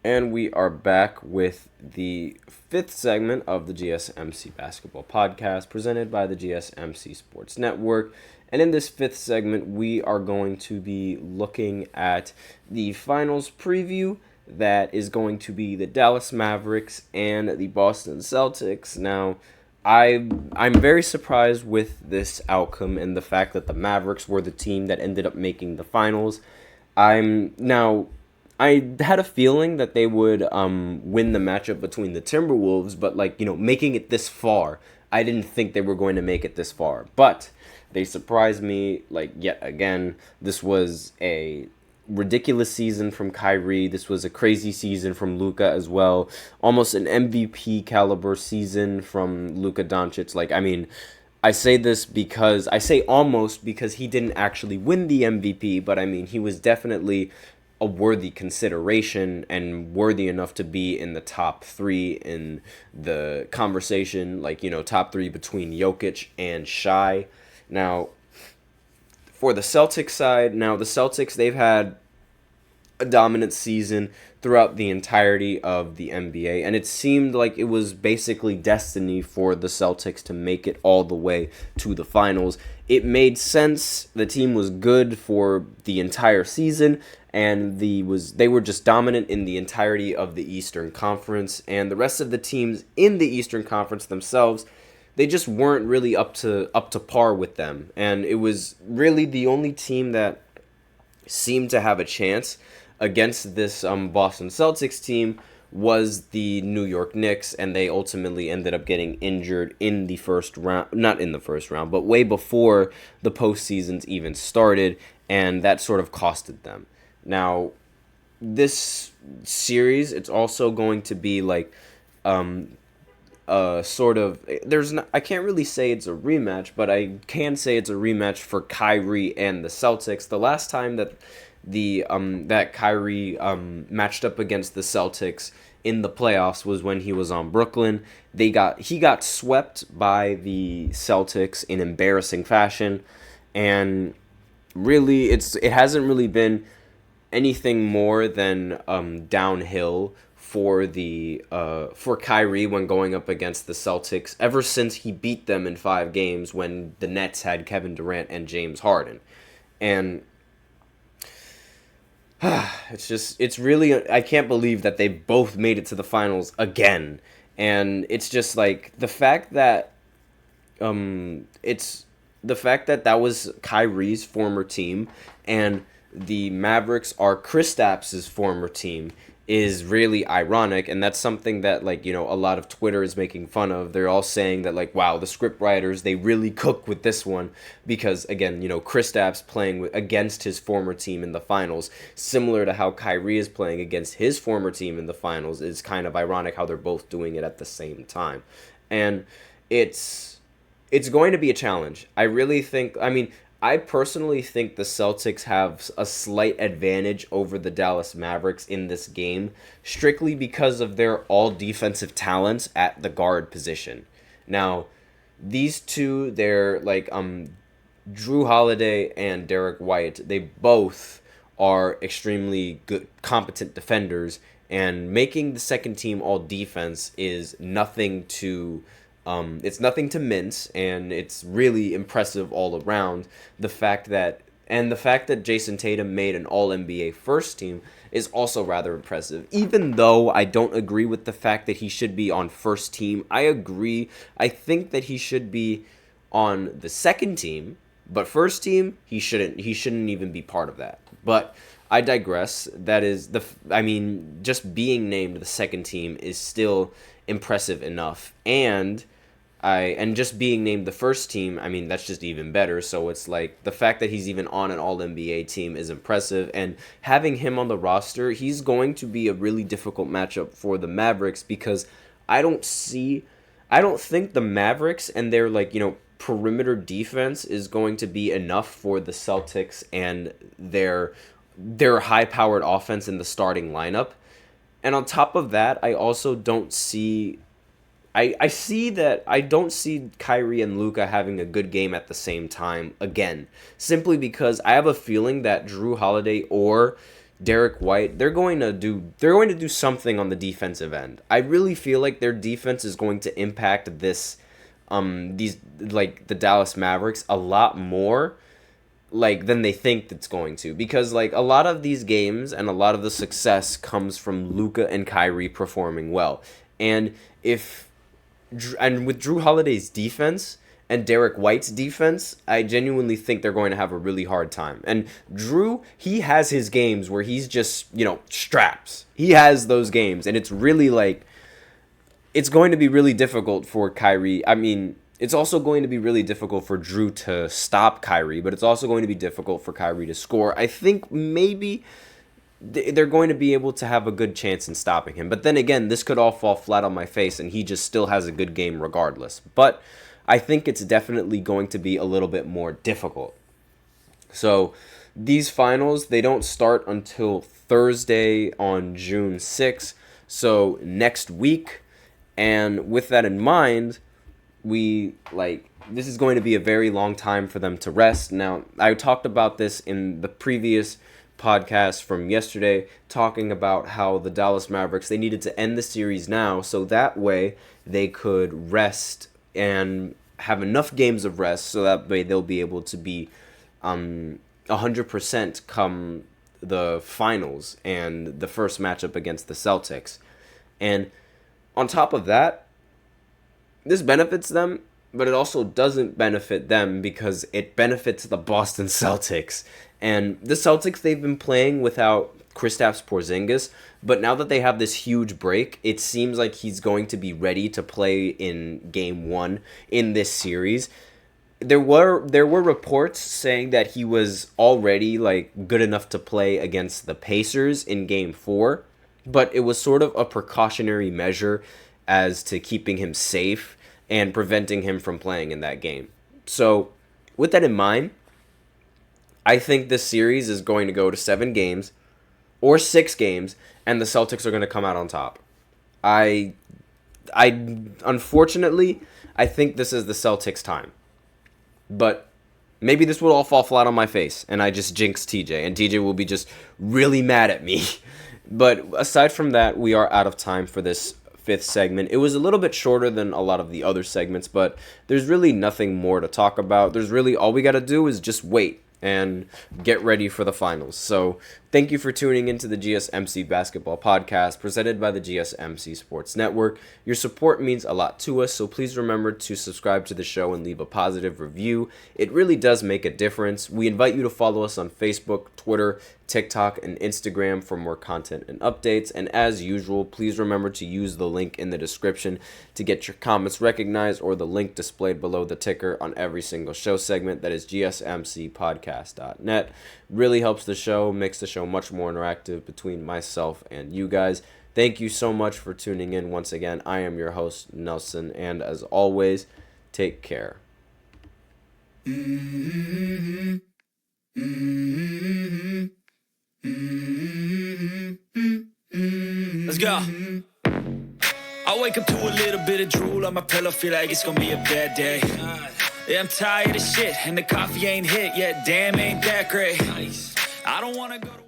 And we are back with the fifth segment of the GSMC Basketball Podcast presented by the GSMC Sports Network. And in this fifth segment, we are going to be looking at the finals preview that is going to be the Dallas Mavericks and the Boston Celtics. Now, I'm very surprised with this outcome and the fact that the Mavericks were the team that ended up making the finals. I'm now I had a feeling that they would win the matchup between the Timberwolves, but making it this far, I didn't think they were going to make it this far. But they surprised me yet again. This was a ridiculous season from Kyrie. This was a crazy season from Luka as well. Almost an MVP caliber season from Luka Dončić. I say this because I say almost because he didn't actually win the MVP, but he was definitely a worthy consideration and worthy enough to be in the top three in the conversation, top three between Jokic and Shai. Now, for the Celtics side, the Celtics, they've had a dominant season throughout the entirety of the NBA, and it seemed like it was basically destiny for the Celtics to make it all the way to the finals. It made sense. The team was good for the entire season, and they were just dominant in the entirety of the Eastern Conference, and the rest of the teams in the Eastern Conference themselves, they just weren't really up to par with them. And it was really the only team that seemed to have a chance against this Boston Celtics team was the New York Knicks, and they ultimately ended up getting injured in the first round, not in the first round, but way before the postseasons even started, and that sort of costed them. Now, this series, it's also going to be sort of I can't really say it's a rematch, but I can say it's a rematch for Kyrie and the Celtics. The last time that that Kyrie matched up against the Celtics in the playoffs was when he was on Brooklyn. He got swept by the Celtics in embarrassing fashion, and really it hasn't really been anything more than downhill for Kyrie when going up against the Celtics ever since he beat them in 5 games when the Nets had Kevin Durant and James Harden. And it's really, I can't believe that they both made it to the finals again. And it's just the fact that that was Kyrie's former team, and the Mavericks are Kristaps' former team, is really ironic, and that's something that a lot of Twitter is making fun of. They're all saying that wow, the script writers, they really cook with this one, because again, Kristaps playing against his former team in the finals, similar to how Kyrie is playing against his former team in the finals, is kind of ironic how they're both doing it at the same time. And it's going to be a challenge. I personally think the Celtics have a slight advantage over the Dallas Mavericks in this game, strictly because of their all-defensive talents at the guard position. Now, these two, they're Drew Holiday and Derek White, they both are extremely good, competent defenders, and making the second team all defense is nothing to it's nothing to mince, and it's really impressive all around. The fact that Jayson Tatum made an All-NBA first team is also rather impressive. Even though I don't agree with the fact that he should be on first team, I agree. I think that he should be on the second team, but first team, he shouldn't even be part of that. But I digress. That is just being named the second team is still impressive enough, and just being named the first team, that's just even better. So it's the fact that he's even on an All-NBA team is impressive, and having him on the roster, he's going to be a really difficult matchup for the Mavericks, because I don't think the Mavericks and their perimeter defense is going to be enough for the Celtics and their high-powered offense in the starting lineup. And on top of that, I also don't see I don't see Kyrie and Luka having a good game at the same time again, simply because I have a feeling that Drew Holiday or Derek White, they're going to do something on the defensive end. I really feel like their defense is going to impact the Dallas Mavericks a lot more than they think it's going to, because a lot of these games and a lot of the success comes from Luka and Kyrie performing well. And with Drew Holiday's defense and Derek White's defense, I genuinely think they're going to have a really hard time. And Drew, he has his games where he's just, straps. He has those games, and it's really it's going to be really difficult for Kyrie. I mean, it's also going to be really difficult for Drew to stop Kyrie, but it's also going to be difficult for Kyrie to score. I think maybe they're going to be able to have a good chance in stopping him. But then again, this could all fall flat on my face, and he just still has a good game regardless. But I think it's definitely going to be a little bit more difficult. So these finals, they don't start until Thursday on June 6th, so next week. And with that in mind, this is going to be a very long time for them to rest. Now, I talked about this in the previous podcast from yesterday, talking about how the Dallas Mavericks, they needed to end the series now, so that way they could rest and have enough games of rest, so that way they'll be able to be 100% come the finals and the first matchup against the Celtics. And on top of that, this benefits them, but it also doesn't benefit them because it benefits the Boston Celtics. And the Celtics, they've been playing without Kristaps Porzingis, but now that they have this huge break, it seems like he's going to be ready to play in Game 1 in this series. There were reports saying that he was already good enough to play against the Pacers in Game 4, but it was sort of a precautionary measure as to keeping him safe and preventing him from playing in that game. So, with that in mind, I think this series is going to go to 7 games or 6 games, and the Celtics are going to come out on top. I unfortunately, I think this is the Celtics' time. But maybe this will all fall flat on my face, and I just jinx TJ, and TJ will be just really mad at me. But aside from that, we are out of time for this 5th segment. It was a little bit shorter than a lot of the other segments, but there's really nothing more to talk about. There's really, all we got to do is just wait and get ready for the finals. So thank you for tuning into the GSMC Basketball Podcast presented by the GSMC Sports Network. Your support means a lot to us, so please remember to subscribe to the show and leave a positive review. It really does make a difference. We invite you to follow us on Facebook, Twitter, TikTok, and Instagram for more content and updates. And as usual, please remember to use the link in the description to get your comments recognized, or the link displayed below the ticker on every single show segment. That is gsmcpodcast.net. Really helps the show, makes the show much more interactive between myself and you guys. Thank you so much for tuning in once again. I am your host, Nelson, and as always, take care. Let's go. I wake up to a little bit of drool on my pillow, feel like it's gonna be a bad day. Yeah, I'm tired of shit, and the coffee ain't hit yet. Damn, ain't that great. I don't wanna go to